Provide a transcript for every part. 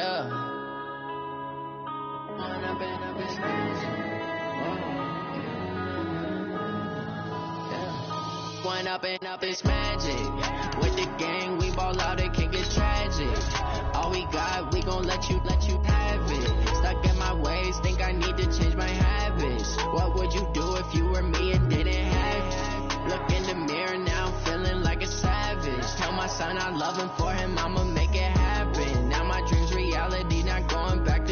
Yeah. Going up and up is magic. With the gang, we ball out, it can get tragic. All we got, we gon' let you have it. Stuck in my ways, think I need to change my habits. What would you do if you were me and didn't have it? Look in the mirror now, I'm feeling like a savage. Tell my son I love him, for him I'ma make it happen. Now my dream's reality, not going back to.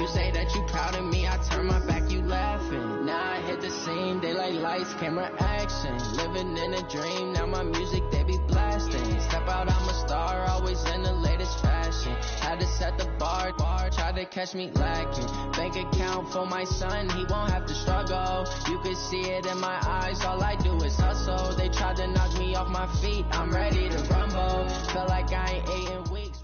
You say that you proud of me, I turn my back, you laughing. Now I hit the scene, daylight lights, camera action. Living in a dream, now my music they be blasting. Step out, I'm a star, always in the latest fashion. Had to set the bar, try to catch me lacking. Bank account for my son, he won't have to struggle. You can see it in my eyes, all I do is hustle. They tried to knock me off my feet, I'm ready to rumble. Felt like I ain't ate in weeks.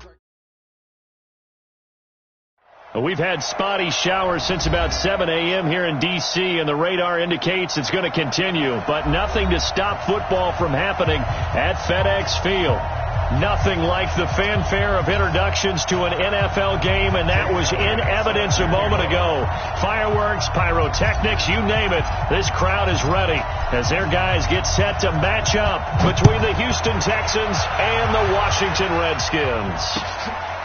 We've had spotty showers since about 7 a.m. here in D.C., and the radar indicates it's going to continue. But nothing to stop football from happening at FedEx Field. Nothing like the fanfare of introductions to an NFL game, and that was in evidence a moment ago. Fireworks, pyrotechnics, you name it. This crowd is ready as their guys get set to match up between the Houston Texans and the Washington Redskins.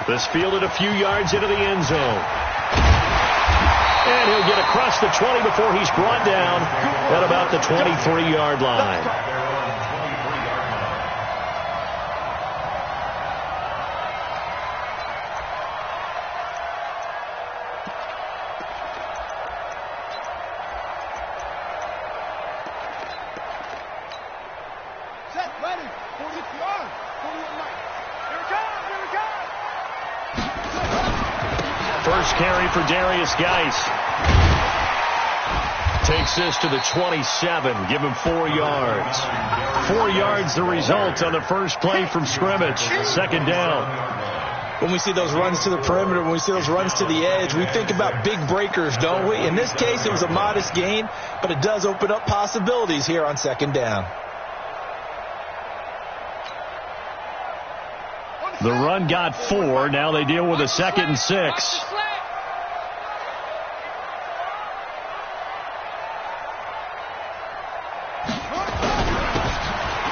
This fielded a few yards into the end zone. And he'll get across the 20 before he's brought down at about the 23-yard line. First carry for Darius Geis. Takes this to the 27. Give him 4 yards. 4 yards the result on the first play from scrimmage. Second down. When we see those runs to the perimeter, when we see those runs to the edge, we think about big breakers, don't we? In this case, it was a modest gain, but it does open up possibilities here on second down. The run got 4. Now they deal with a 2nd and 6.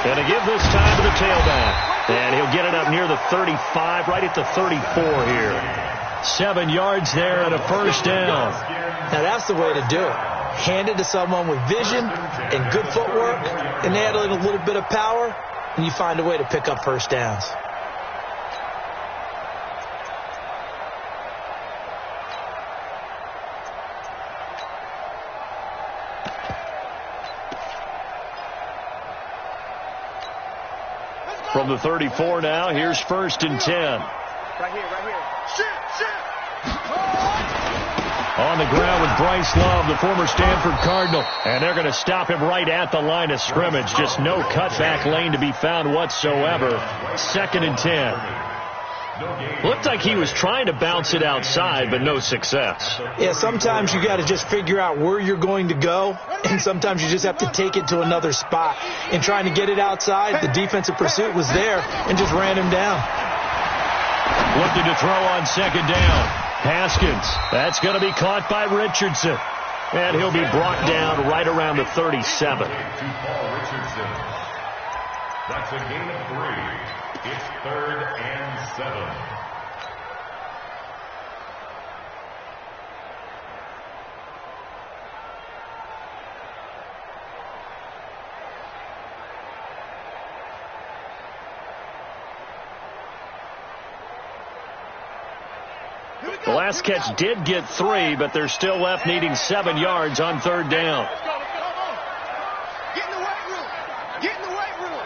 And to give this time to the tailback. And he'll get it up near the 35, right at the 34 here. 7 yards there and a first down. Now that's the way to do it. Hand it to someone with vision and good footwork, and add a little bit of power, and you find a way to pick up first downs. From the 34 now, here's 1st and 10. Right here. On the ground with Bryce Love, the former Stanford Cardinal. And they're going to stop him right at the line of scrimmage. Just no cutback lane to be found whatsoever. 2nd and 10. Looked like he was trying to bounce it outside, but no success. Yeah, sometimes you got to just figure out where you're going to go, and sometimes you just have to take it to another spot. In trying to get it outside, the defensive pursuit was there and just ran him down. Looking to throw on 2nd down. Haskins. That's going to be caught by Richardson. And he'll be brought down right around the 37. That's a gain of 3. It's 3rd and 7. The last catch did get 3, but they're still left needing 7 yards on 3rd down. Get in the weight room. Get in the weight room.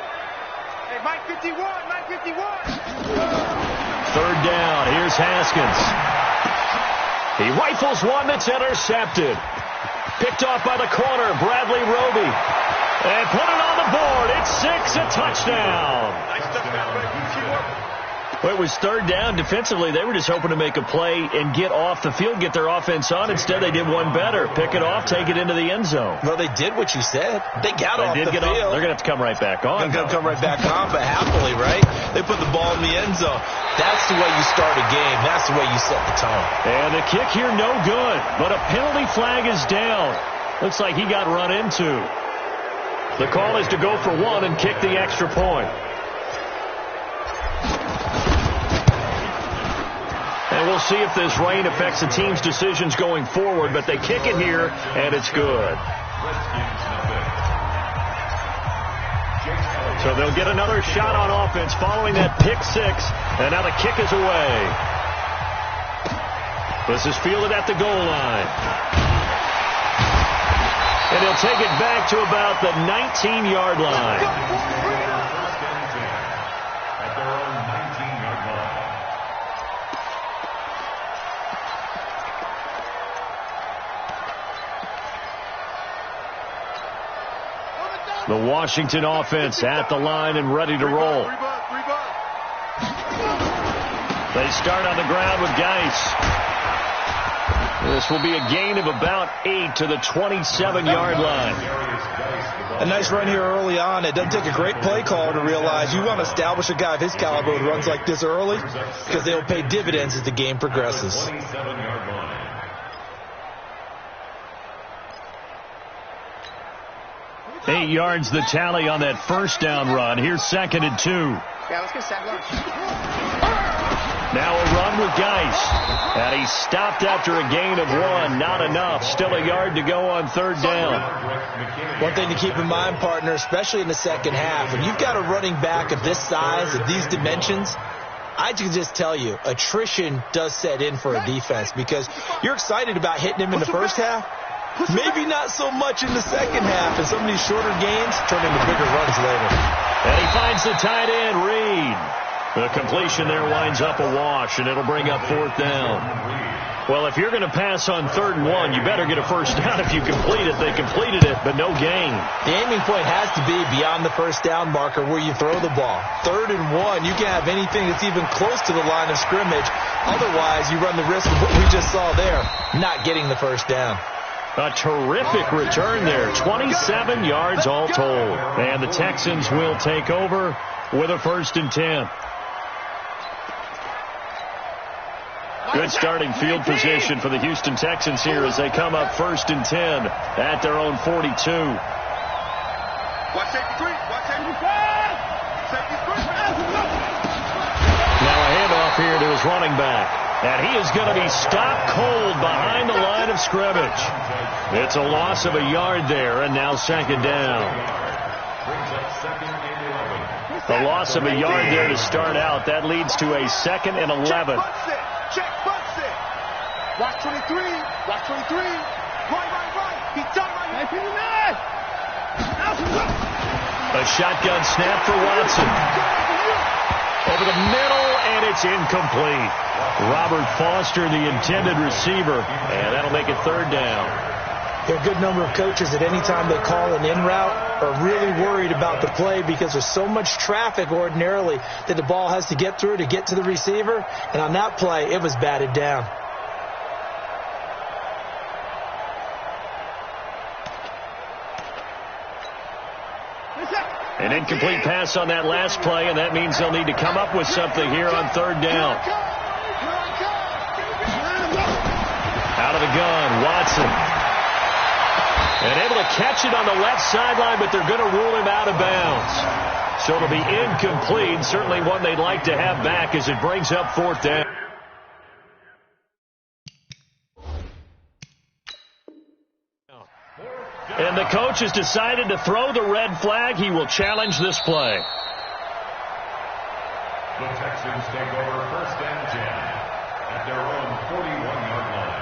Hey, Mike 51. 3rd down. Here's Haskins. He rifles one that's intercepted. Picked off by the corner, Bradley Roby. And put it on the board. It's 6, a touchdown. Nice stuff, man. Well, it was third down. Defensively, they were just hoping to make a play and get off the field, get their offense on. Instead, they did one better. Pick it off, take it into the end zone. Well, they did what you said. They got off the field. They're going to have to come right back on. They're going to come right back on, but happily, right? They put the ball in the end zone. That's the way you start a game. That's the way you set the tone. And the kick here, no good. But a penalty flag is down. Looks like he got run into. The call is to go for one and kick the extra point. And we'll see if this rain affects the team's decisions going forward, but they kick it here, and it's good. So they'll get another shot on offense following that pick six, and now the kick is away. This is fielded at the goal line. And he'll take it back to about the 19-yard line. The Washington offense at the line and ready to roll. They start on the ground with Geis. This will be a gain of about 8 to the 27-yard line. A nice run here early on. It doesn't take a great play caller to realize you want to establish a guy of his caliber who runs like this early because they'll pay dividends as the game progresses. 8 yards the tally on that first down run. Here's 2nd and 2. Yeah, let's get sack lunch. Now a run with Geis. And he stopped after a gain of 1. Not enough. Still a yard to go on 3rd down. One thing to keep in mind, partner, especially in the second half, when you've got a running back of this size, of these dimensions, I can just tell you, attrition does set in for a defense because you're excited about hitting him in the first half. Maybe not so much in the second half, and some of these shorter gains turn into bigger runs later. And he finds the tight end, Reed. The completion there winds up a wash, and it'll bring up 4th down. Well, if you're going to pass on 3rd and 1, you better get a first down if you complete it. They completed it, but no gain. The aiming point has to be beyond the first down marker where you throw the ball. 3rd and 1, you can have anything that's even close to the line of scrimmage. Otherwise, you run the risk of what we just saw there, not getting the first down. A terrific return there. 27 yards all told. And the Texans will take over with a 1st and 10. Good starting field position for the Houston Texans here as they come up 1st and 10 at their own 42. Watch safety three. Watch safety three. Safety three. Now a handoff here to his running back. And he is going to be stopped cold behind the line of scrimmage. It's a loss of a yard there, and now 2nd down. A loss of a yard there to start out. That leads to a 2nd and 11. Check, butts it. Watch 23. Watch 23. Right. He done right. A shotgun snap for Watson. Over the middle, and it's incomplete. Robert Foster, the intended receiver, and that'll make it 3rd down. There are a good number of coaches at any time they call an in route are really worried about the play because there's so much traffic ordinarily that the ball has to get through to get to the receiver. And on that play, it was batted down. An incomplete pass on that last play, and that means they'll need to come up with something here on 3rd down. Out of the gun, Watson. And able to catch it on the left sideline, but they're going to rule him out of bounds. So it'll be incomplete, certainly one they'd like to have back as it brings up 4th down. And the coach has decided to throw the red flag. He will challenge this play. The Texans take over 1st and 10 at their own 41-yard line.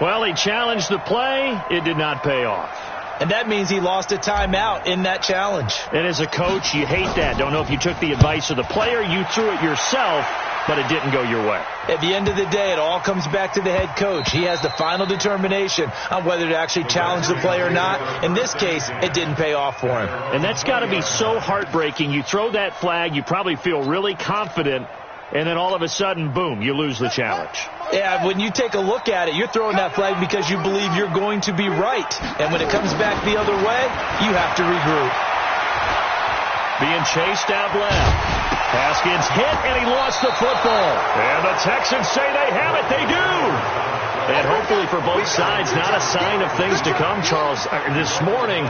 Well, he challenged the play. It did not pay off. And that means he lost a timeout in that challenge. And as a coach, you hate that. Don't know if you took the advice of the player. You threw it yourself. but it didn't go your way. At the end of the day, it all comes back to the head coach. He has the final determination on whether to actually challenge the play or not. In this case, it didn't pay off for him. And that's got to be so heartbreaking. You throw that flag, you probably feel really confident, and then all of a sudden, boom, you lose the challenge. Yeah, when you take a look at it, you're throwing that flag because you believe you're going to be right. And when it comes back the other way, you have to regroup. Being chased out left. Haskins hit, and he lost the football. And the Texans say they have it. They do. And hopefully for both sides, not a sign of things to come, Charles. This morning,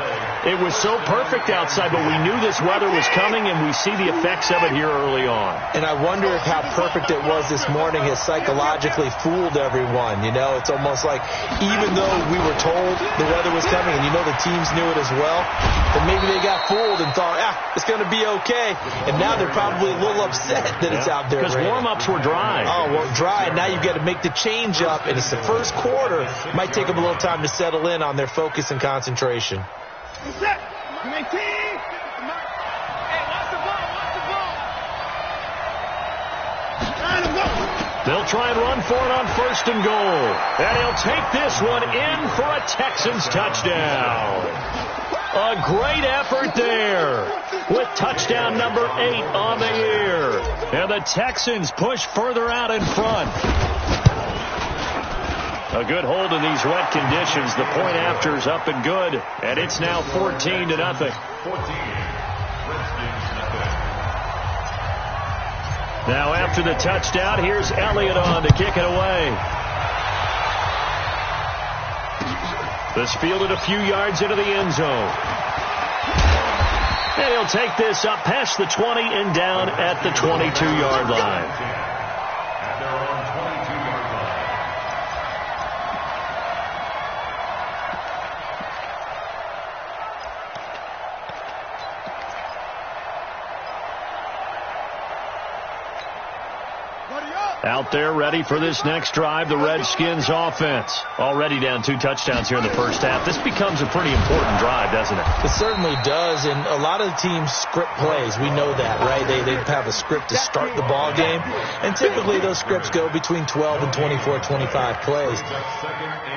it was so perfect outside, but we knew this weather was coming, and we see the effects of it here early on. And I wonder if how perfect it was this morning has psychologically fooled everyone. You know, it's almost like even though we were told the weather was coming, and you know the teams knew it as well, but maybe they got fooled and thought, it's going to be okay. And now they're probably a little upset that it's out there. Because warm-ups were dry. Oh, well, dry, and now you've got to make the change up, and it's the first quarter. It might take them a little time to settle in on their focus and concentration. They'll try and run for it on 1st and goal. And he'll take this one in for a Texans touchdown. A great effort there with touchdown number 8 on the year. And the Texans push further out in front. A good hold in these wet conditions. The point after's up and good. And it's now 14-0. 14. Now after the touchdown, here's Elliott on to kick it away. This fielded a few yards into the end zone. And he'll take this up past the 20 and down at the 22-yard line. At their own 22-yard line. Out there ready for this next drive, the Redskins offense. Already down 2 touchdowns here in the first half. This becomes a pretty important drive, doesn't it? It certainly does, and a lot of the teams script plays. We know that, right? They have a script to start the ball game, and typically those scripts go between 12 and 24, 25 plays.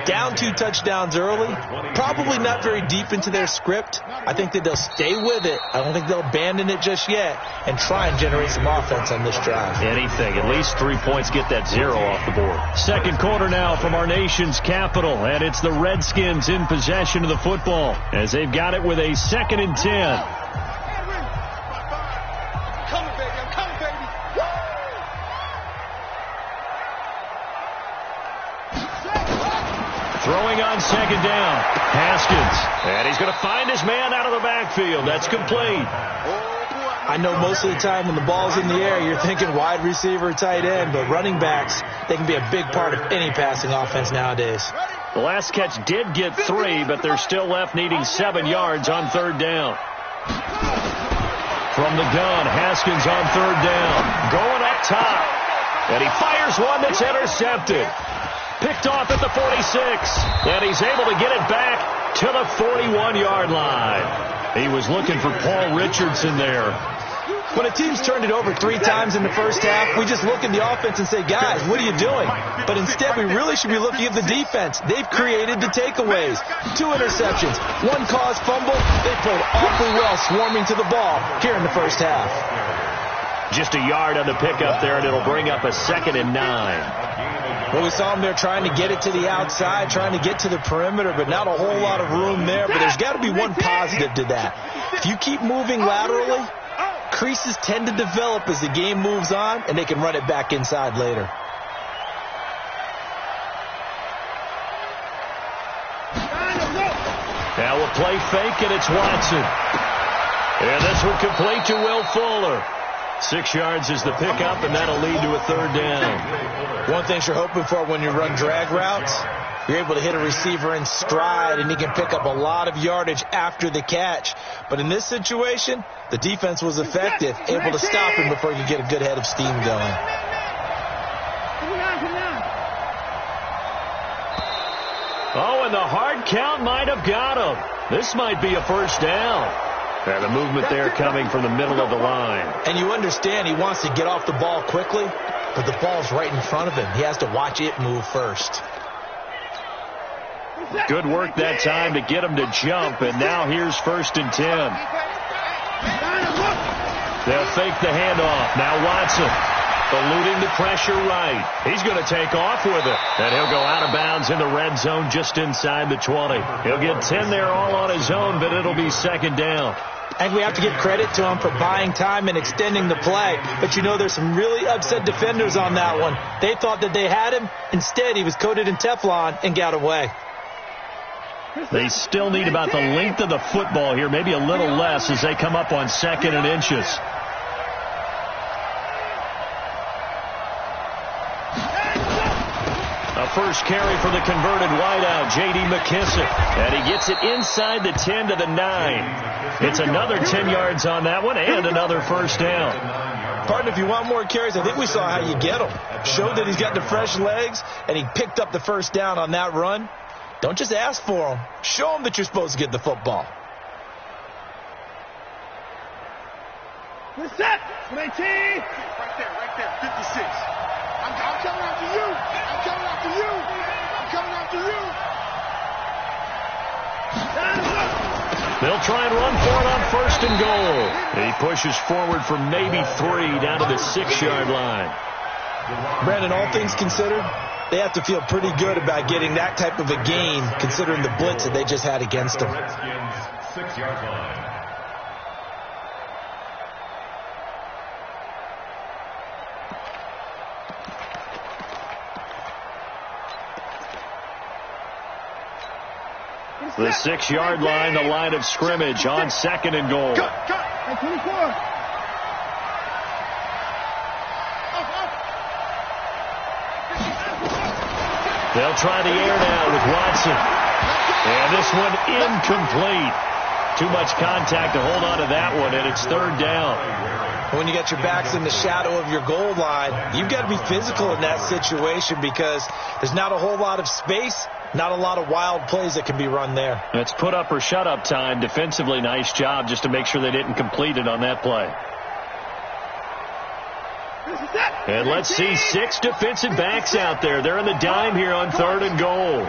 Down 2 touchdowns early, probably not very deep into their script. I think that they'll stay with it. I don't think they'll abandon it just yet and try and generate some offense on this drive. Anything, at least 3 points, get that 0 off the board. Second quarter now from our nation's capital, and it's the Redskins in possession of the football as they've got it with a 2nd and 10. Throwing on 2nd down, Haskins, and he's going to find his man out of the backfield. That's complete. I know most of the time when the ball's in the air, you're thinking wide receiver, tight end, but running backs, they can be a big part of any passing offense nowadays. The last catch did get 3, but they're still left needing 7 yards on 3rd down. From the gun, Haskins on 3rd down, going up top, and he fires one that's intercepted. Picked off at the 46, and he's able to get it back to the 41-yard line. He was looking for Paul Richardson there. When a team's turned it over 3 times in the first half, we just look at the offense and say, guys, what are you doing? But instead, we really should be looking at the defense. They've created the takeaways. 2 interceptions, 1 caused fumble. They played awfully well swarming to the ball here in the first half. Just a yard on the pickup there, and it'll bring up a 2nd and 9. Well, we saw them there trying to get it to the outside, trying to get to the perimeter, but not a whole lot of room there. But there's got to be one positive to that. If you keep moving laterally, creases tend to develop as the game moves on, and they can run it back inside later. Now a play fake, and it's Watson. And this one complete to Will Fuller. 6 yards is the pickup, and that'll lead to a 3rd down. One thing you're hoping for when you run drag routes, you're able to hit a receiver in stride, and he can pick up a lot of yardage after the catch. But in this situation, the defense was effective, able to stop him before he could get a good head of steam going. Oh, and the hard count might have got him. This might be a 1st down. And the movement there coming from the middle of the line. And you understand he wants to get off the ball quickly. but the ball's right in front of him. He has to watch it move first. Good work that time to get him to jump, and now here's 1st and 10. They'll fake the handoff. Now Watson eluding the pressure right. He's going to take off with it, and he'll go out of bounds in the red zone just inside the 20. He'll get 10 there all on his own, but it'll be 2nd down. And we have to give credit to him for buying time and extending the play. But you know, there's some really upset defenders on that one. They thought that they had him. Instead, he was coated in Teflon and got away. They still need about the length of the football here, maybe a little less as they come up on 2nd and inches. A first carry for the converted wideout, J.D. McKissick. And he gets it inside the 10 to the 9. It's another 10 yards on that one and another 1st down. Partner, if you want more carries, I think we saw how you get them. Showed that he's got the fresh legs, and he picked up the 1st down on that run. Don't just ask for them. Show them that you're supposed to get the football. Set. 19. Right there. 56. I'm coming after you. I'm coming after you. I'm coming after you. They'll try and run for it on 1st and goal. He pushes forward for maybe 3 down to the 6-yard line. Brandon, all things considered, they have to feel pretty good about getting that type of a gain considering the blitz that they just had against them. Redskins 6-yard line. The 6-yard line, the line of scrimmage on 2nd and goal. Cut. 24. They'll try the air now with Watson. And this one incomplete. Too much contact to hold on to that one, and it's 3rd down. When you got your backs in the shadow of your goal line, you've got to be physical in that situation because there's not a whole lot of space, not a lot of wild plays that can be run there. It's put up or shut up time. Defensively, nice job just to make sure they didn't complete it on that play. And let's see 6 defensive backs out there. They're in the dime here on 3rd and goal.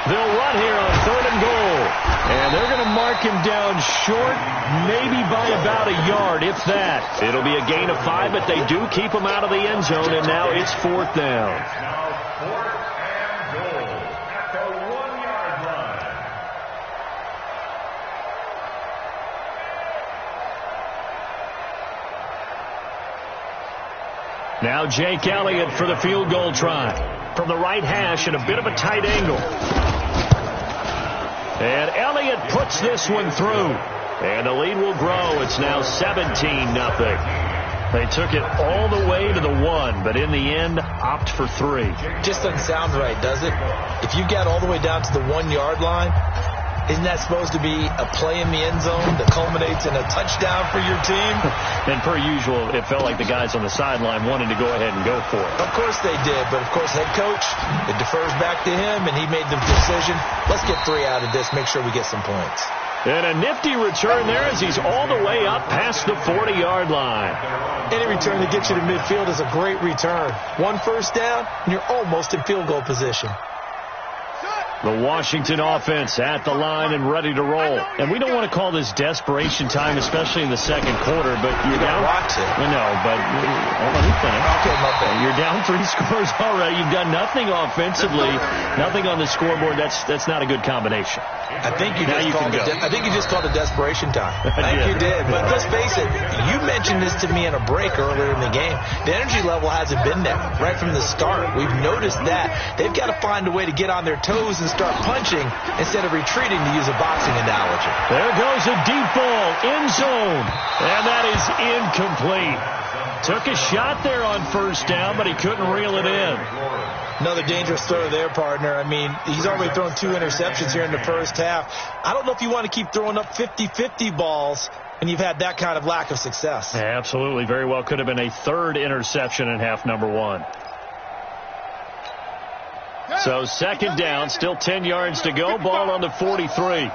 They'll run here on 3rd and goal. And they're going to mark him down short, maybe by about a yard, if that. It'll be a gain of 5, but they do keep him out of the end zone, and now it's 4th down. Now 4th and goal at the 1-yard line. Now Jake Elliott for the field goal try. From the right hash at a bit of a tight angle. And Elliott puts this one through. And the lead will grow. It's now 17-0. They took it all the way to the 1, but in the end, opt for 3. Just doesn't sound right, does it? If you get all the way down to the 1-yard line, isn't that supposed to be a play in the end zone that culminates in a touchdown for your team? And per usual, it felt like the guys on the sideline wanted to go ahead and go for it. Of course they did, but of course head coach, it defers back to him, and he made the decision. Let's get 3 out of this, make sure we get some points. And a nifty return there as he's all the way up past the 40-yard line. Any return that gets you to midfield is a great return. 1 first down, and you're almost in field goal position. The Washington offense at the line and ready to roll. And we don't want to call this desperation time, especially in the 2nd quarter, but you're down. Watch it. No, but let me finish. Okay, my bad. You're down 3 scores already. You've done nothing offensively, nothing on the scoreboard. That's not a good combination. I think you just called it desperation time. I think you did. But let's face it, you mentioned this to me in a break earlier in the game. The energy level hasn't been there right from the start. We've noticed that. They've got to find a way to get on their toes and start punching instead of retreating, to use a boxing analogy. There goes a deep ball, end zone, and that is incomplete. Took a shot there on 1st down, but he couldn't reel it in. Another dangerous throw there, partner. I mean, he's already thrown 2 interceptions here in the 1st half. I don't know if you want to keep throwing up 50-50 balls and you've had that kind of lack of success. Yeah, absolutely. Very well could have been a 3rd interception in half number 1. So 2nd down, still 10 yards to go. Ball on the 43.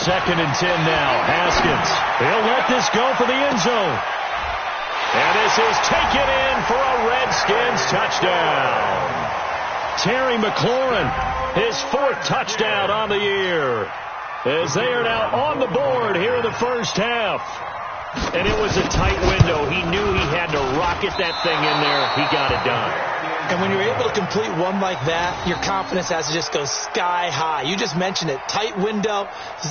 2nd and 10 now. Haskins. He'll let this go for the end zone. And this is taken in for a Redskins touchdown. Terry McLaurin, his 4th touchdown on the year, as they are now on the board here in the first half. And it was a tight window. He knew he had to rocket that thing in there. He got it done. And when you're able to complete one like that, your confidence has to just go sky high. You just mentioned it. Tight window,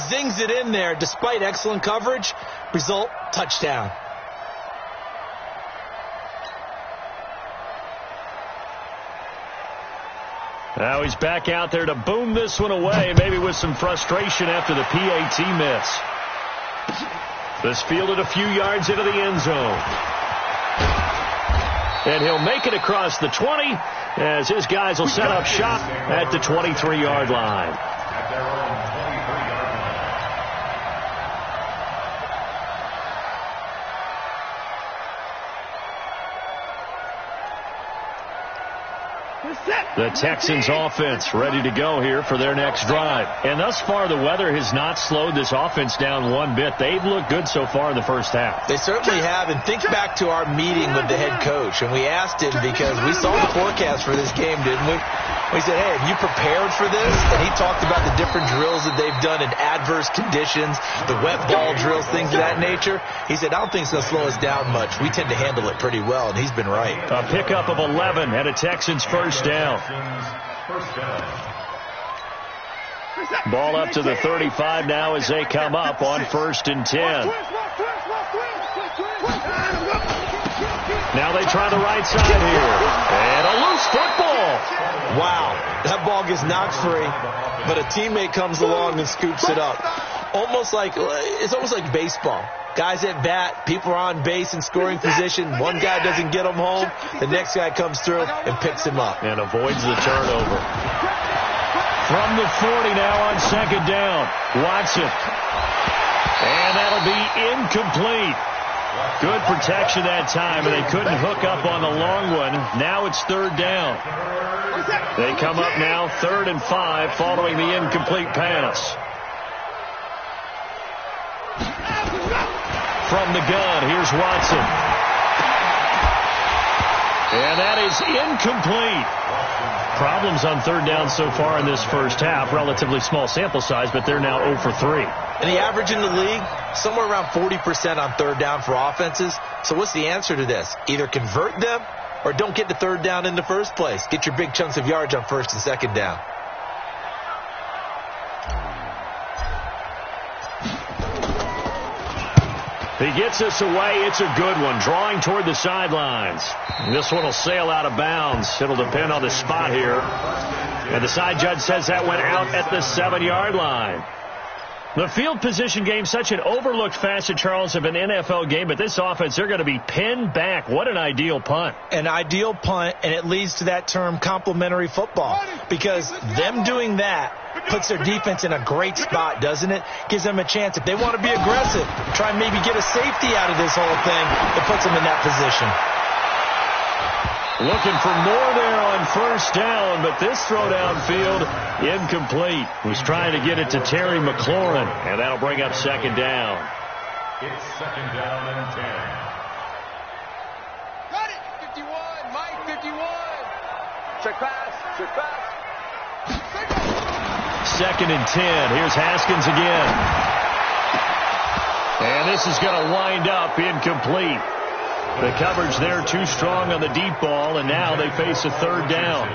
zings it in there despite excellent coverage. Result, touchdown. Now he's back out there to boom this one away, maybe with some frustration after the PAT miss. This fielded a few yards into the end zone. And he'll make it across the 20 as his guys will set up shop at the 23-yard line. At their own 23-yard line. The Texans offense ready to go here for their next drive. And thus far, the weather has not slowed this offense down one bit. They've looked good so far in the first half. They certainly have. And think back to our meeting with the head coach. And we asked him because we saw the forecast for this game, didn't we? We said, hey, have you prepared for this? And he talked about the different drills that they've done in adverse conditions, the wet ball drills, things of that nature. He said, I don't think it's going to slow us down much. We tend to handle it pretty well, and he's been right. A pickup of 11 and a Texans first down. Ball up to the 35 now as they come up on 1st and 10. Now they try the right side here. And a loose football. Wow. That ball gets knocked free, but a teammate comes along and scoops it up. It's almost like baseball. Guys at bat, people are on base in scoring position. One guy doesn't get him home. The next guy comes through and picks him up. And avoids the turnover. From the 40 now on 2nd down. Watson. And that'll be incomplete. Good protection that time, and they couldn't hook up on the long one. Now it's 3rd down. They come up now 3rd and 5 following the incomplete pass. From the gun, here's Watson. And that is incomplete. Problems on 3rd down so far in this first half. Relatively small sample size, but they're now 0 for 3. And the average in the league, somewhere around 40% on 3rd down for offenses. So what's the answer to this? Either convert them or don't get to 3rd down in the first place. Get your big chunks of yards on 1st and 2nd down. He gets this away. It's a good one. Drawing toward the sidelines. This one will sail out of bounds. It'll depend on the spot here. And the side judge says that went out at the 7-yard line. The field position game, such an overlooked facet, Charles, of an NFL game. But this offense, they're going to be pinned back. What an ideal punt. An ideal punt, and it leads to that term complementary football. Because them doing that puts their defense in a great spot, doesn't it? Gives them a chance. If they want to be aggressive, try and maybe get a safety out of this whole thing, it puts them in that position. Looking for more there on 1st down, but this throw downfield incomplete. Was trying to get it to Terry McLaurin, and that'll bring up 2nd down. It's 2nd down and 10. Got it. 51. Mike, 51. Check pass. Check pass. 2nd and 10. Here's Haskins again. And this is going to wind up incomplete. The coverage there too strong on the deep ball, and now they face a 3rd down.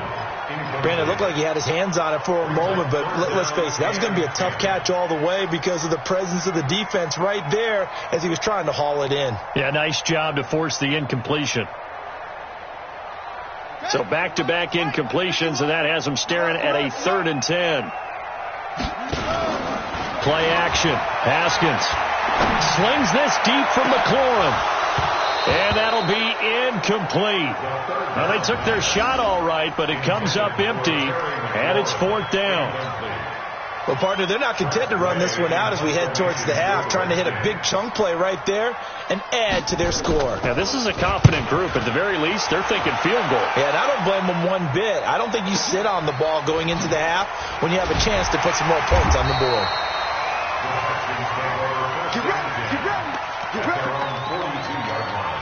Brandon, it looked like he had his hands on it for a moment, but let's face it, that was going to be a tough catch all the way because of the presence of the defense right there as he was trying to haul it in. Yeah, nice job to force the incompletion. So back-to-back incompletions, and that has them staring at a 3rd and 10. Play action. Haskins slings this deep from McLaurin. And that'll be incomplete. Now, they took their shot all right, but it comes up empty, and it's 4th down. Well, partner, they're not content to run this one out as we head towards the half, trying to hit a big chunk play right there and add to their score. Now, this is a confident group. At the very least, they're thinking field goal. Yeah, and I don't blame them one bit. I don't think you sit on the ball going into the half when you have a chance to put some more points on the board. Get ready. Get ready. Get ready. Their own 42-yard line.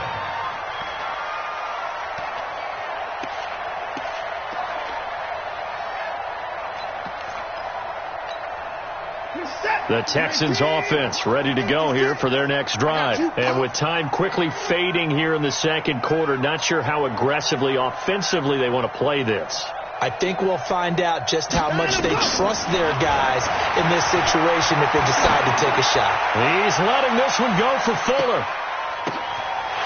The Texans offense ready to go here for their next drive. And with time quickly fading here in the second quarter, not sure how aggressively, offensively they want to play this. I think we'll find out just how much they trust their guys in this situation if they decide to take a shot. He's letting this one go for Fuller.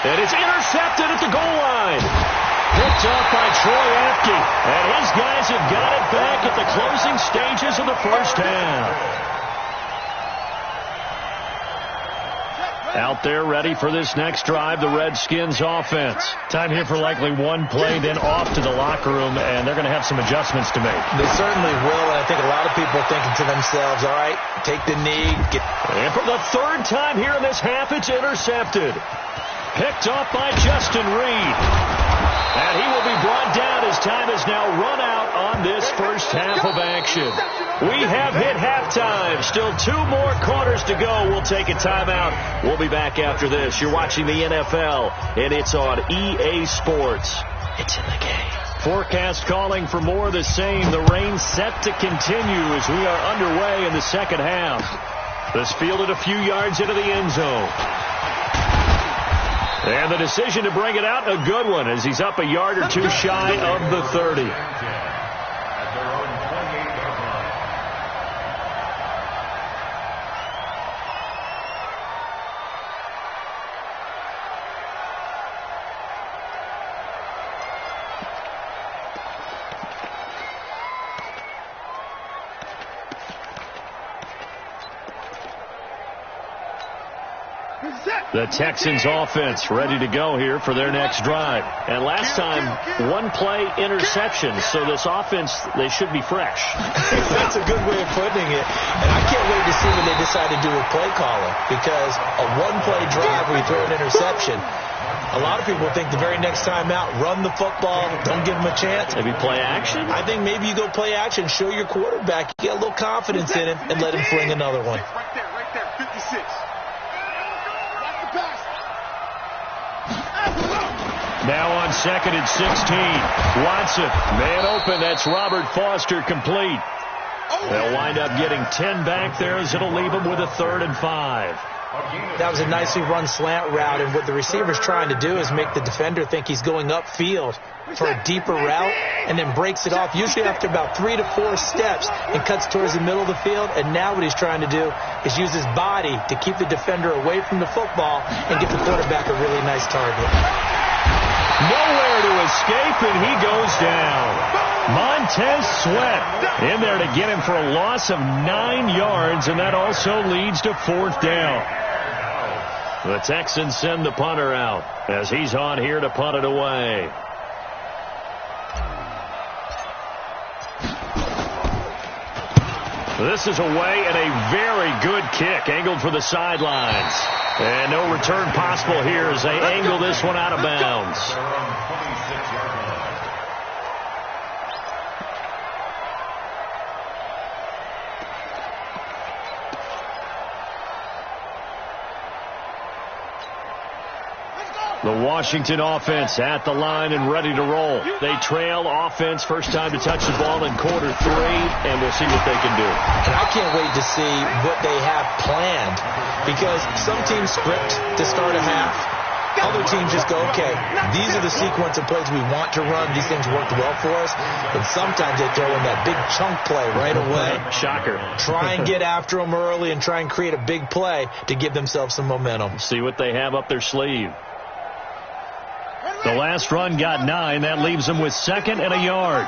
And it's intercepted at the goal line. Picked off by Troy Apke. And his guys have got it back at the closing stages of the first half. Out there ready for this next drive, the Redskins offense. Time here for likely one play, then off to the locker room, and they're going to have some adjustments to make. They certainly will, and I think a lot of people are thinking to themselves, all right, take the knee. And for the third time here in this half, it's intercepted. Picked off by Justin Reed. And he will be brought down as time has now run out on this first half of action. We have hit halftime. Still 2 more quarters to go. We'll take a timeout. We'll be back after this. You're watching the NFL, and it's on EA Sports. It's in the game. Forecast calling for more of the same. The rain set to continue as we are underway in the second half. This fielded a few yards into the end zone. And the decision to bring it out, a good one, as he's up a yard or two shy of the 30. At their own 28-yard line. The Texans offense ready to go here for their next drive. And last time, one play interception. So this offense, they should be fresh. That's a good way of putting it. And I can't wait to see what they decide to do with play calling. Because a one-play drive where you throw an interception, a lot of people think the very next time out, run the football, don't give them a chance. Maybe play action? I think maybe you go play action, show your quarterback, get a little confidence in him, and let him fling another one. Right there, 56. Now on second and 16. Watson, man open. That's Robert Foster complete. They'll wind up getting 10 back there as it'll leave them with a 3rd and 5. That was a nicely run slant route, and what the receiver's trying to do is make the defender think he's going upfield for a deeper route and then breaks it off, usually after about 3 to 4 steps, and cuts towards the middle of the field. And now what he's trying to do is use his body to keep the defender away from the football and get the quarterback a really nice target. Nowhere to escape, and he goes down. Montez Sweat in there to get him for a loss of 9 yards, and that also leads to 4th down. The Texans send the punter out as he's on here to punt it away. This is away and a very good kick, angled for the sidelines. And no return possible here as they angle this one out of bounds. The Washington offense at the line and ready to roll. They trail offense, first time to touch the ball in quarter 3, and we'll see what they can do. And I can't wait to see what they have planned, because some teams script to start a half. Other teams just go, okay, these are the sequence of plays we want to run. These things worked well for us. But sometimes they throw in that big chunk play right away. Shocker. Try and get after them early and try and create a big play to give themselves some momentum. See what they have up their sleeve. The last run got 9. That leaves them with 2nd and a yard.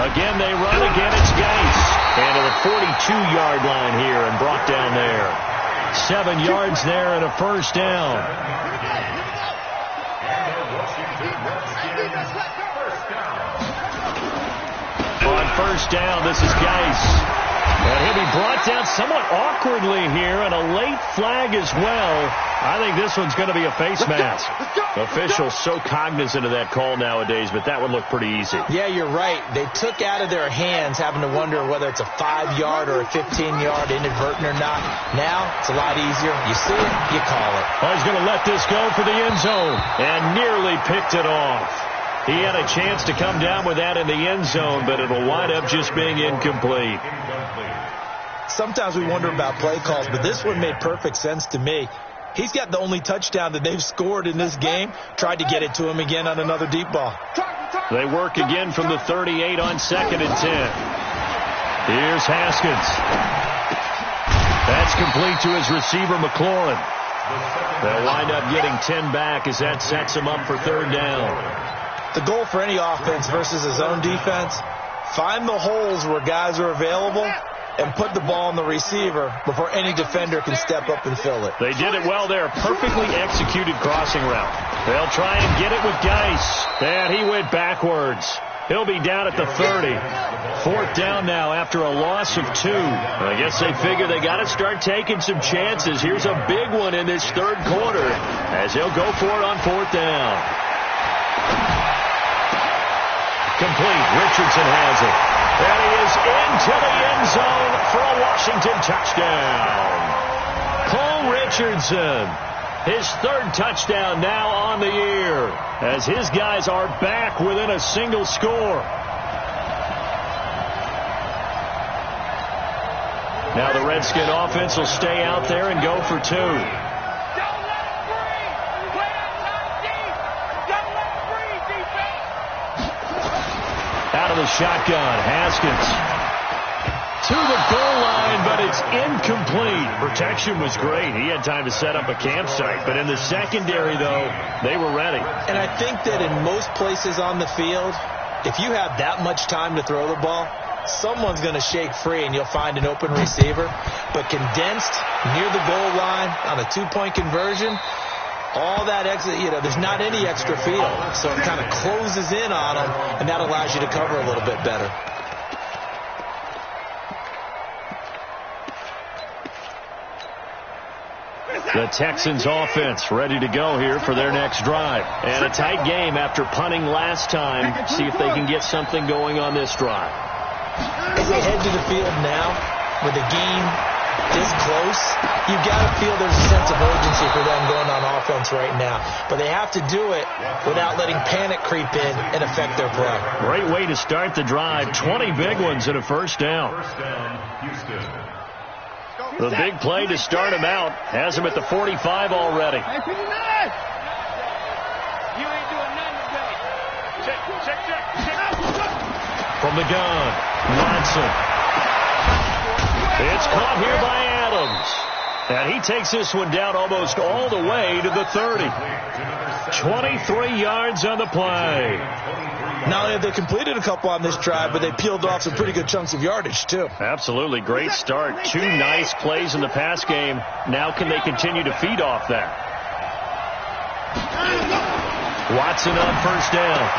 Again, they run. Again, it's Geis. And to the 42-yard line here and brought down there. 7 yards there and a first down. On first down, this is Geis. And he'll be brought down somewhat awkwardly here, and a late flag as well. I think this one's going to be a face mask. Officials so cognizant of that call nowadays, but that one looked pretty easy. Yeah, you're right. They took out of their hands having to wonder whether it's a 5-yard or a 15-yard inadvertent or not. Now, it's a lot easier. You see it, you call it. Oh, he's going to let this go for the end zone, and nearly picked it off. He had a chance to come down with that in the end zone, but it'll wind up just being incomplete. Sometimes we wonder about play calls, but this one made perfect sense to me. He's got the only touchdown that they've scored in this game. Tried to get it to him again on another deep ball. They work again from the 38 on 2nd and 10. Here's Haskins. That's complete to his receiver, McLaurin. They'll wind up getting 10 back as that sets him up for 3rd down. The goal for any offense versus his own defense, find the holes where guys are available and put the ball on the receiver before any defender can step up and fill it. They did it well there. Perfectly executed crossing route. They'll try and get it with Geis. And he went backwards. He'll be down at the 30. 4th down now after a loss of 2. I guess they figure they got to start taking some chances. Here's a big one in this 3rd quarter as he'll go for it on 4th down. Complete. Richardson has it. And he is into the end zone for a Washington touchdown. Cole Richardson, his 3rd touchdown now on the year, as his guys are back within a single score. Now the Redskin offense will stay out there and go for 2. Out of the shotgun, Haskins to the goal line, but it's incomplete. Protection was great. He had time to set up a campsite, but in the secondary, though, they were ready. And I think that in most places on the field, if you have that much time to throw the ball, someone's going to shake free and you'll find an open receiver. But condensed near the goal line on a 2-point conversion, all that extra, there's not any extra field. So it kind of closes in on them, and that allows you to cover a little bit better. The Texans offense ready to go here for their next drive. And a tight game after punting last time. See if they can get something going on this drive. As they head to the field now with a game this close, you've got to feel there's a sense of urgency for them going on offense right now. But they have to do it without letting panic creep in and affect their play. Great way to start the drive. 20 big ones and a 1st down. Houston. The big play to start him out has him at the 45 already. You ain't doing nothing today. Check. From the gun, Watson. It's caught here by Adams. And he takes this one down almost all the way to the 30. 23 yards on the play. Not only have they completed a couple on this drive, but they peeled off some pretty good chunks of yardage, too. Absolutely. Great start. 2 nice plays in the pass game. Now can they continue to feed off that? Watson on 1st down.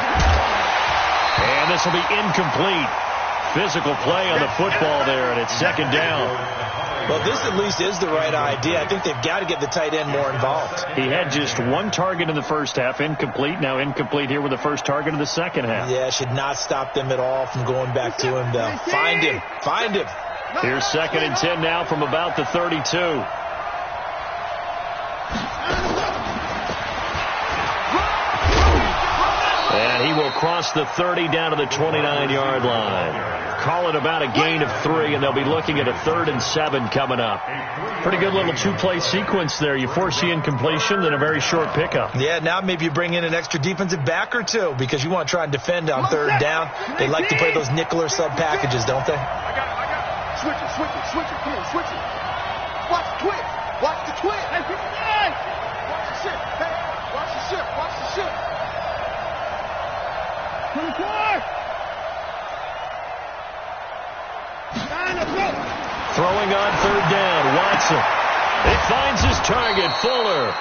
And this will be incomplete. Physical play on the football there, and it's 2nd down. Well, this at least is the right idea. I think they've got to get the tight end more involved. He had just 1 target in the 1st half, incomplete. Now incomplete here with the 1st target in the 2nd half. Yeah, should not stop them at all from going back to him, though. Find him. Here's 2nd and 10 now from about the 32. And he will cross the 30 down to the 29-yard line. Call it about a gain of 3, and they'll be looking at a 3rd and 7 coming up. Pretty good little 2-play sequence there. You force the incompletion, then a very short pickup. Yeah, now maybe you bring in an extra defensive back or 2 because you want to try and defend on 3rd down. They like to play those nickel or sub packages, don't they? I got it. Switch it. Come on, switch it. Watch the twist. Watch the ship. Hey, watch the ship. 24. Throwing on 3rd down, Watson. It finds his target, Fuller.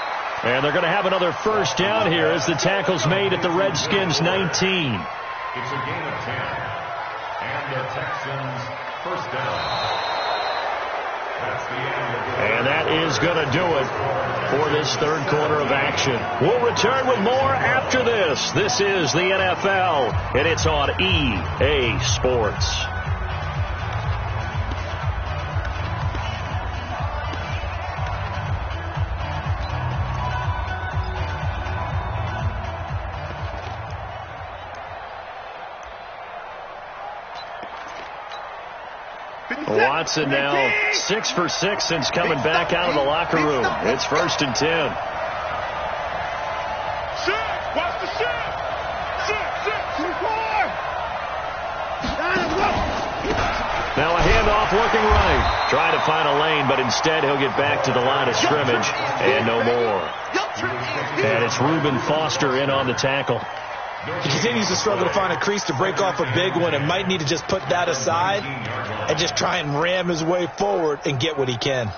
And they're going to have another 1st down here as the tackle's made at the Redskins' 19. It's a gain of 10. And the Texans First down. And that is going to do it for this third quarter of action. We'll return with more after this. This is the NFL, and it's on EA Sports. Watson now 6 for 6 since coming back out of the locker room. It's 1st and 10. Watch the shift. Now a handoff looking right. Trying to find a lane, but instead he'll get back to the line of scrimmage and no more. And it's Reuben Foster in on the tackle. He continues to struggle to find a crease to break off a big one and might need to just put that aside and just try and ram his way forward and get what he can.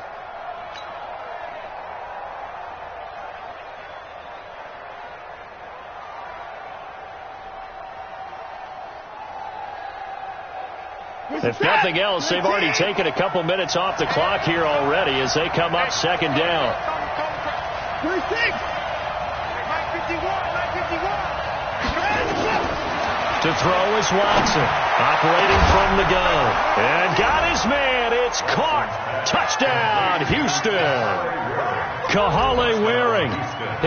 If nothing else, they've already taken a couple minutes off the clock here already as they come up 2nd down. 951. To throw is Watson, operating from the gun. And got his man. It's caught. Touchdown, Houston. Kahale Waring,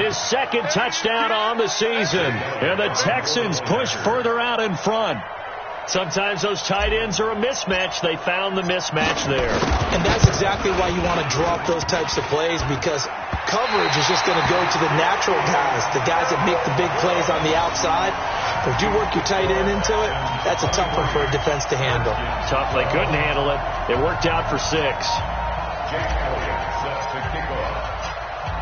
his 2nd touchdown on the season. And the Texans push further out in front. Sometimes those tight ends are a mismatch. They found the mismatch there. And that's exactly why you want to draw up those types of plays, because coverage is just going to go to the natural guys, the guys that make the big plays on the outside. But if you work your tight end into it, that's a tough one for a defense to handle. Tough. They couldn't handle it. It worked out for 6.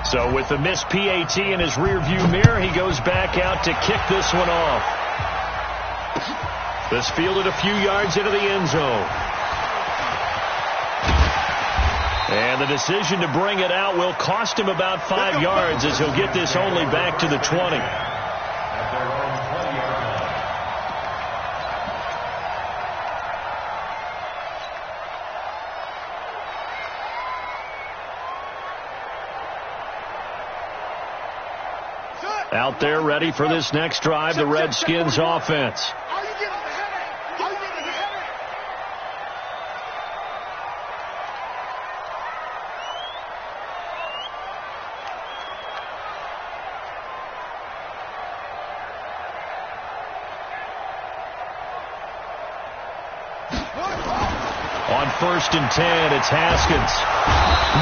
So with the missed PAT in his rearview mirror, he goes back out to kick this one off. This fielded a few yards into the end zone. And the decision to bring it out will cost him about 5 yards as he'll get this only back to the 20. Out there ready for this next drive, the Redskins offense. On 1st and 10, it's Haskins.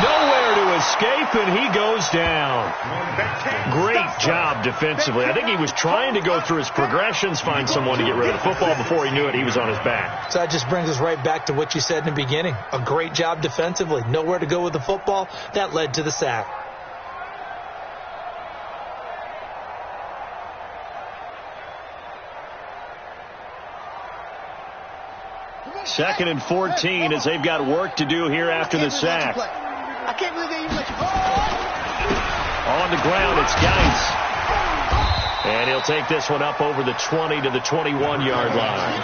Nowhere to escape, and he goes down. Great job defensively. I think he was trying to go through his progressions, find someone to get rid of the football. Before he knew it, he was on his back. So that just brings us right back to what you said in the beginning. A great job defensively. Nowhere to go with the football. That led to the sack. Second and 14 as they've got work to do here after the sack. I can't believe they even let you play. On the ground, it's Geis. And he'll take this one up over the 20 to the 21-yard line.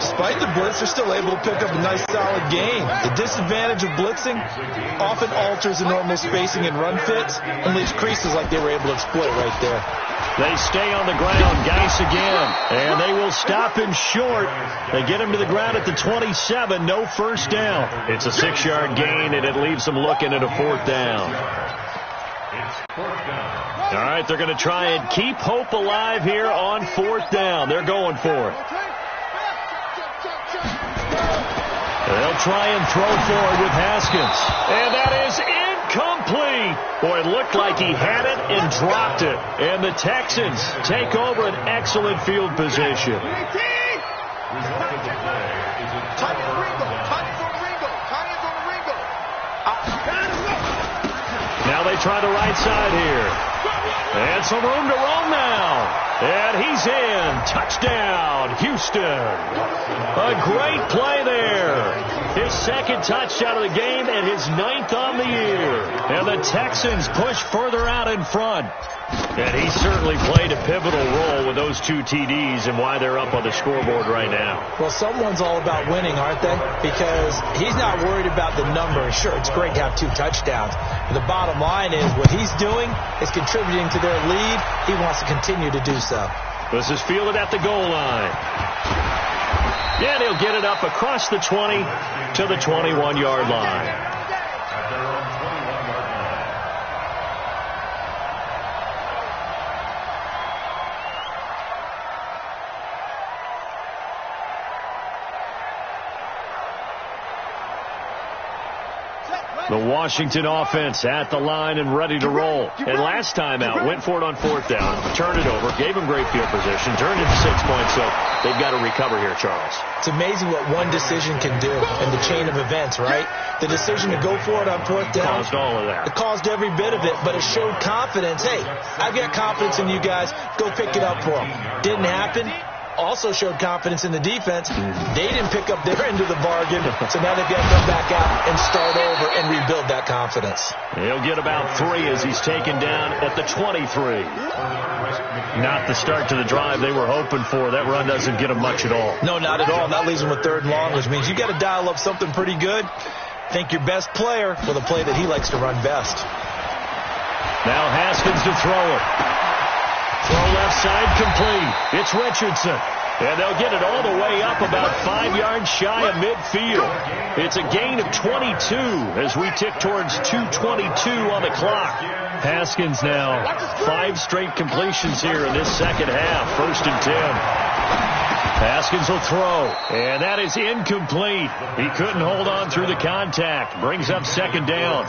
Despite the blitz, they're still able to pick up a nice, solid gain. The disadvantage of blitzing often alters the normal spacing and run fits and leaves creases like they were able to exploit right there. They stay on the ground. Geis again. And they will stop him short. They get him to the ground at the 27. No first down. It's a 6-yard gain, and it leaves them looking at a 4th down. All right, they're going to try and keep hope alive here on 4th down. They're going for it. They'll try and throw forward with Haskins. And that is incomplete. Boy, it looked like he had it and dropped it. And the Texans take over an excellent field position. Now they try the right side here. And some room to roam now. And he's in. Touchdown, Houston. A great play there. His second touchdown of the game and his 9th on the year. And the Texans push further out in front. And he certainly played a pivotal role with those 2 TDs and why they're up on the scoreboard right now. Well, someone's all about winning, aren't they? Because he's not worried about the number. Sure, it's great to have 2 touchdowns. But the bottom line is what he's doing is contributing to their lead. He wants to continue to do so. This is fielded at the goal line. And he'll get it up across the 20 to the 21-yard line. The Washington offense at the line and ready to roll. And last time out, went for it on 4th down, turned it over, gave him great field position, turned it to 6 points, so they've got to recover here, Charles. It's amazing what one decision can do in the chain of events, right? The decision to go for it on 4th down. Caused all of that. It caused every bit of it, but it showed confidence. Hey, I've got confidence in you guys. Go pick it up for them. Didn't happen. Also showed confidence in the defense. They didn't pick up their end of the bargain, so now they've got to come back out and start over and rebuild that confidence. He'll get about 3 as he's taken down at the 23. Not the start to the drive they were hoping for. That run doesn't get them much at all. No, not at all. That leaves them with 3rd and long, which means you got to dial up something pretty good. Think your best player with a play that he likes to run best. Now Haskins to throw it. Throw left side complete. It's Richardson. And they'll get it all the way up about 5 yards shy of midfield. It's a gain of 22 as we tick towards 2:22 on the clock. Haskins now 5 straight completions here in this second half. 1st and 10. Haskins will throw, and that is incomplete. He couldn't hold on through the contact. Brings up 2nd down.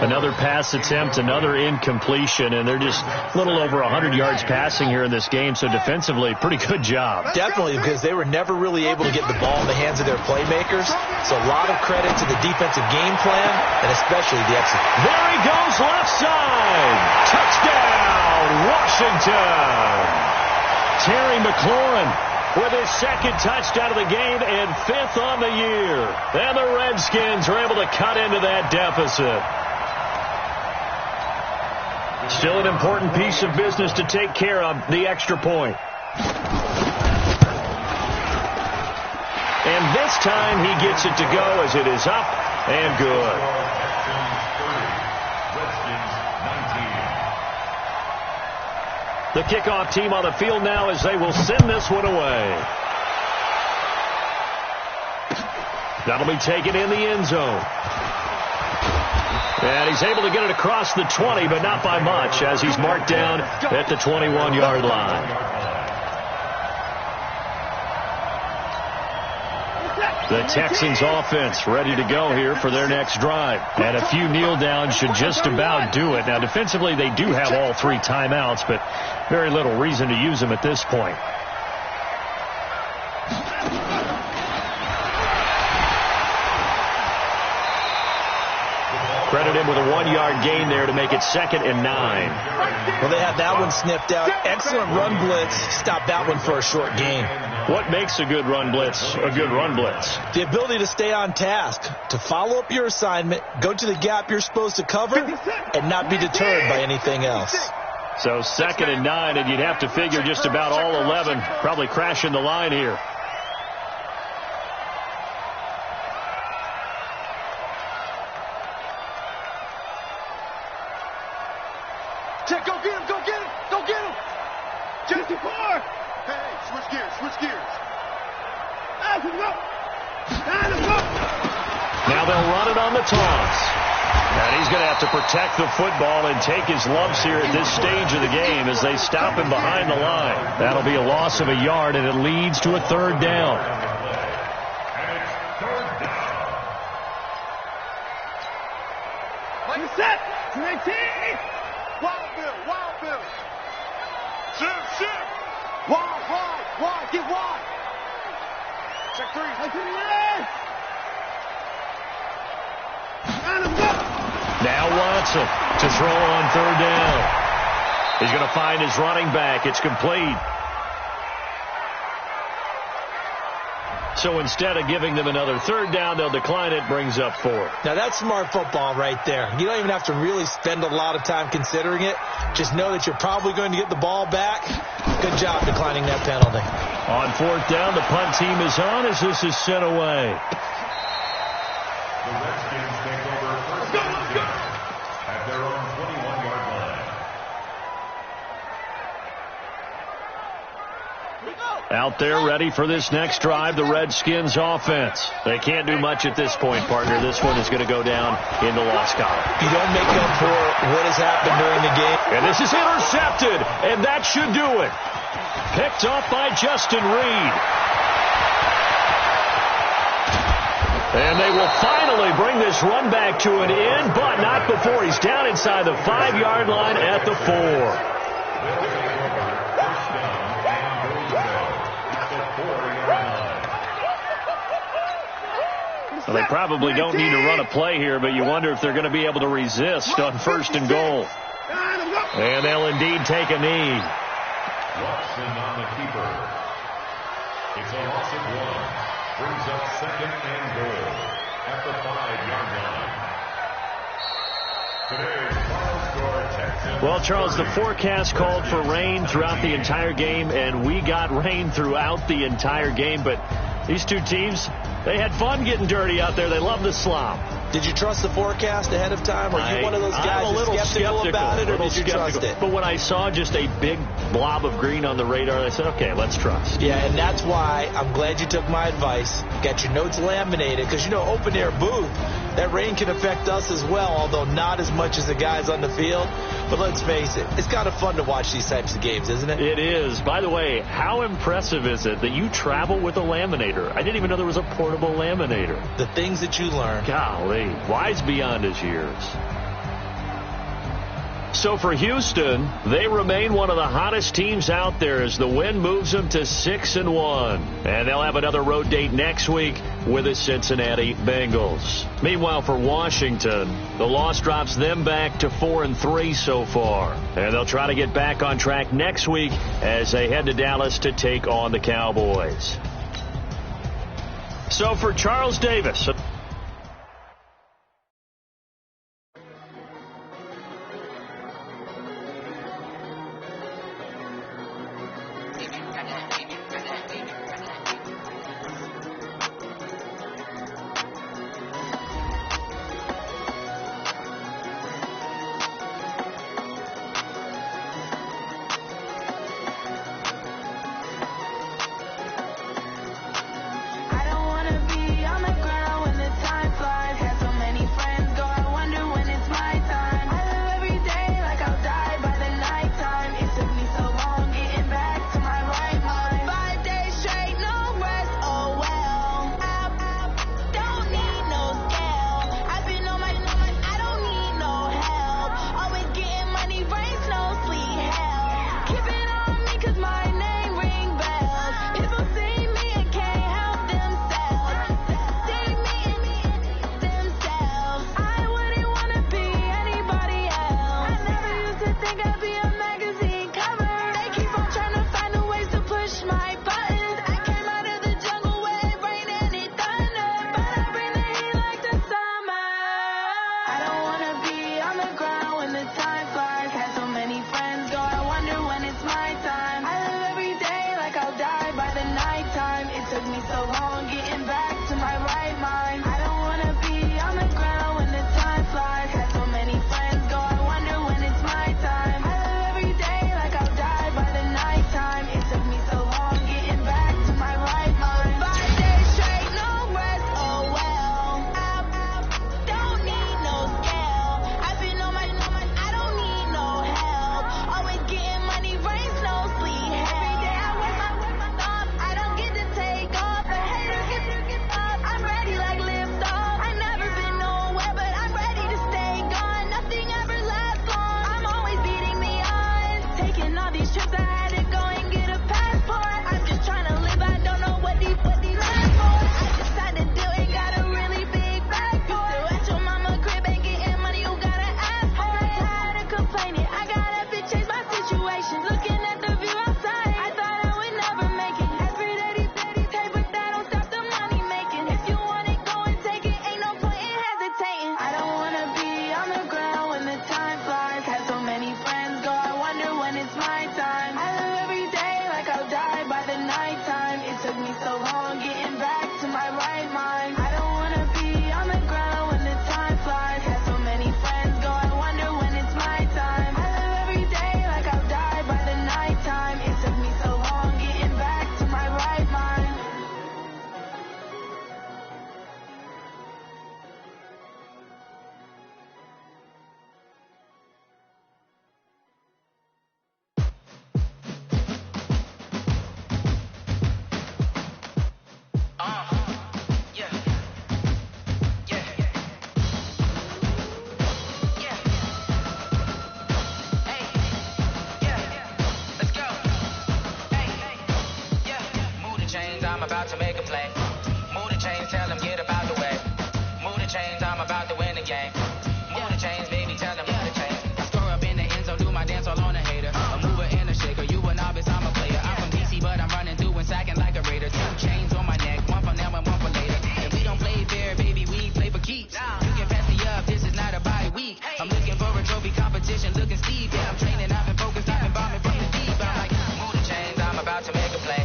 Another pass attempt, another incompletion, and they're just a little over 100 yards passing here in this game, so defensively, pretty good job. Definitely, because they were never really able to get the ball in the hands of their playmakers, so a lot of credit to the defensive game plan, and especially the execution. There he goes, left side. Touchdown, Washington. Terry McLaurin with his 2nd touchdown of the game and 5th on the year. And the Redskins are able to cut into that deficit. Still an important piece of business to take care of, the extra point. And this time he gets it to go as it is up and good. The kickoff team on the field now as they will send this one away. That'll be taken in the end zone. And he's able to get it across the 20, but not by much as he's marked down at the 21-yard line. The Texans offense ready to go here for their next drive. And a few kneel downs should just about do it. Now, defensively, they do have all 3 timeouts, but very little reason to use them at this point. Credit him with a 1-yard gain there to make it 2nd and 9. Well, they had that one sniffed out. Excellent run blitz. Stop that one for a short gain. What makes a good run blitz a good run blitz? The ability to stay on task, to follow up your assignment, go to the gap you're supposed to cover, and not be deterred by anything else. So 2nd and 9, and you'd have to figure just about all 11 probably crashing the line here. Go get him, go get him, go get him. Just too far. Hey, switch gears, switch gears. Now they'll run it on the toss. And he's going to have to protect the football and take his lumps here at this stage of the game as they stop him behind the line. That'll be a loss of a yard, and it leads to a 3rd down. Like set. 19. Wild Bill, Wild Bill. Ship. Wide, get wide. Check 3. Now Watson to throw on 3rd down. He's going to find his running back. It's complete. So instead of giving them another third down, they'll decline it, brings up 4. Now, that's smart football right there. You don't even have to really spend a lot of time considering it. Just know that you're probably going to get the ball back. Good job declining that penalty. On 4th down, the punt team is on as this is sent away. The Redskins take over first and 10 at their own 21-yard line. Out there ready for this next drive, the Redskins offense. They can't do much at this point, partner. This one is going to go down in the loss column. You don't make up for what has happened during the game. And this is intercepted, and that should do it. Picked off by Justin Reed. And they will finally bring this run back to an end, but not before he's down inside the 5-yard line at the 4. Well, they probably don't need to run a play here, but you wonder if they're going to be able to resist on 1st and goal. And they'll indeed take a knee. Watson on the keeper. It's a loss of 1. Brings up 2nd and goal at the 5-yard line. Today's final score, Texans. Well, Charles, the forecast called for rain throughout the entire game, and we got rain throughout the entire game. But these two teams, they had fun getting dirty out there. They love the slop. Did you trust the forecast ahead of time? Or are you one of those guys who's skeptical about it, or did you trust it? But when I saw just a big blob of green on the radar, I said, okay, let's trust. Yeah, and that's why I'm glad you took my advice. Got your notes laminated, because, you know, open-air booth, that rain can affect us as well, although not as much as the guys on the field. But let's face it, it's kind of fun to watch these types of games, isn't it? It is. By the way, how impressive is it that you travel with a laminator? I didn't even know there was a portable laminator. The things that you learn. Golly, wise beyond his years. So for Houston, they remain one of the hottest teams out there as the win moves them to 6-1. And they'll have another road date next week with the Cincinnati Bengals. Meanwhile, for Washington, the loss drops them back to 4-3 so far. And they'll try to get back on track next week as they head to Dallas to take on the Cowboys. So for Charles Davis. I'm about to make a play. Move the chains, tell them get up out the way. Move the chains, I'm about to win the game. Move the chains, baby, tell them move the chains. I score up in the end zone, do my dance all on a hater. A mover and a shaker, you a novice, I'm a player. I'm from DC, but I'm running through and sacking like a Raider. 2 chains on my neck, one for now and one for later. And we don't play fair, baby, we play for keeps. You can pass me up, this is not a bye week. I'm looking for a trophy competition, looking steep. Yeah, I'm training, I've been focused, I've been bombing from the deep. I'm like, move the chains, I'm about to make a play.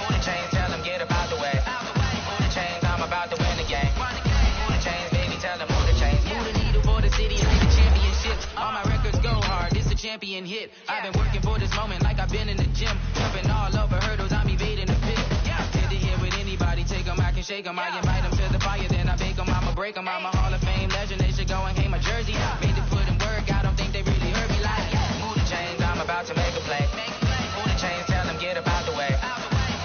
Move the chains, tell them get up out the way. Move the chains, I'm about to win the game. Move the chains, baby, tell them move the chains. Move the needle for the city, like a championship. All my records go hard, this a champion hit. I've been working for this moment like I've been in the gym. Jumping all over hurdles, I'm evading the pit. Hit to hit with anybody, take them, I can shake them. I invite them to the fire, then I bake them, I'ma break them. I'm a Hall of Fame legend, they should go and hang my jersey. Made to put in work, I don't think they really heard me like. Move the chains, I'm about to make a play. Move the chains, tell them get up out the way.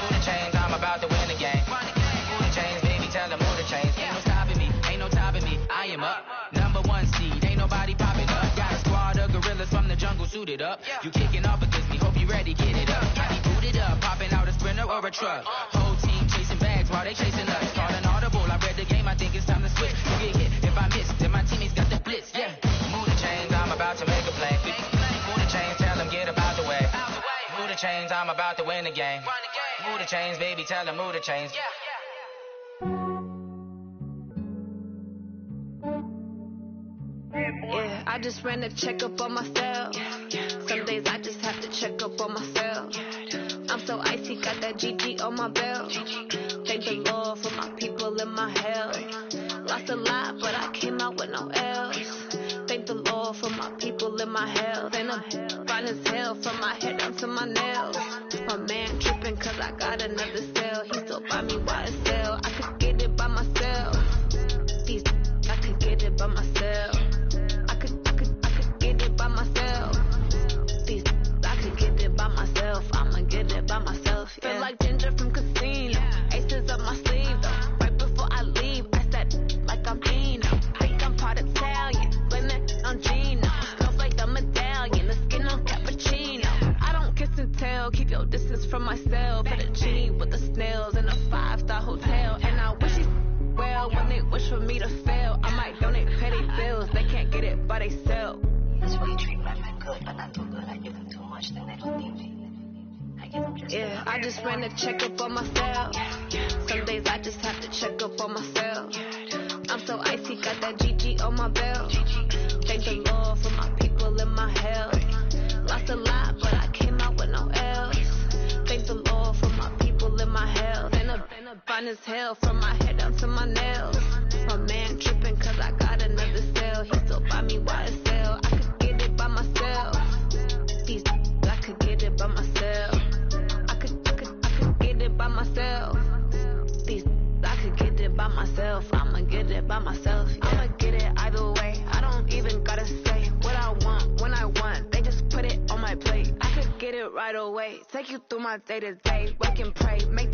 Move the chains, I'm about to win the game. Move the chains, baby, tell them move the chains. Ain't no stopping me, ain't no topping me, I am up. Number 1 seed, ain't nobody popping up. Got a squad of gorillas from the jungle suited up. You kicking off against me, hope you ready, get it up. I be booted up, popping out a Sprinter or a truck. Whole team chasing bags while they chasing us. Call an audible, I read the game, I think it's time to switch. You get hit if I miss, then my teammates got the blitz, yeah. Move the chains, I'm about to make a play. Move the chains, tell them get up out the way. Move the chains, I'm about to win the game. Move the chains, baby, tell them move the chains. Yeah, I just ran a checkup on myself. Some days I just have to check up on myself. I'm so icy, got that GG on my belt. Thank the Lord for my people in my health. Lost a lot, but I came out with no L's. Thank the Lord for my people in my health. And I'm fine as hell from my head down to my nails. My man tripping cause I got another cell. He still buy me YSL. I could get it by myself. I could get it by myself. I could get it by myself. I could get it by myself. I'ma get it by myself. Yeah. Feel like Ginger from Casino. Aces up my sleeve though. Right before I leave, I said like I'm Dino. Think I'm part Italian. Blame it on Gino. Smells like the medallion. The skin on cappuccino. I don't kiss and tell. Keep your distance from myself. Put a G with the snails in a 5-star hotel. And I wish you well when they wish for me to fail. I might donate petty bills. They can't get it by themselves. That's why you treat my men good, but not too good. I give them too much, then they don't need me. I give them just yeah, I just ran a checkup on myself. Some days I just have to check up on myself. I'm so icy, got that GG on my belt. Thank the Lord for my people in my health. Lost a lot, but I came out with no L's. Thank the Lord for my people in my health. And I'm fine as hell from my head down to my nails. My man tripping cause I got another cell. He still buy me YSL. I could get it by myself. I could get it by myself. I could get it by myself. I could get it by myself. I'ma get it by myself. Yeah. I'ma get it either way. I don't even gotta say what I want when I want. They just put it on my plate. I could get it right away. Take you through my day to day. Wake and pray. Make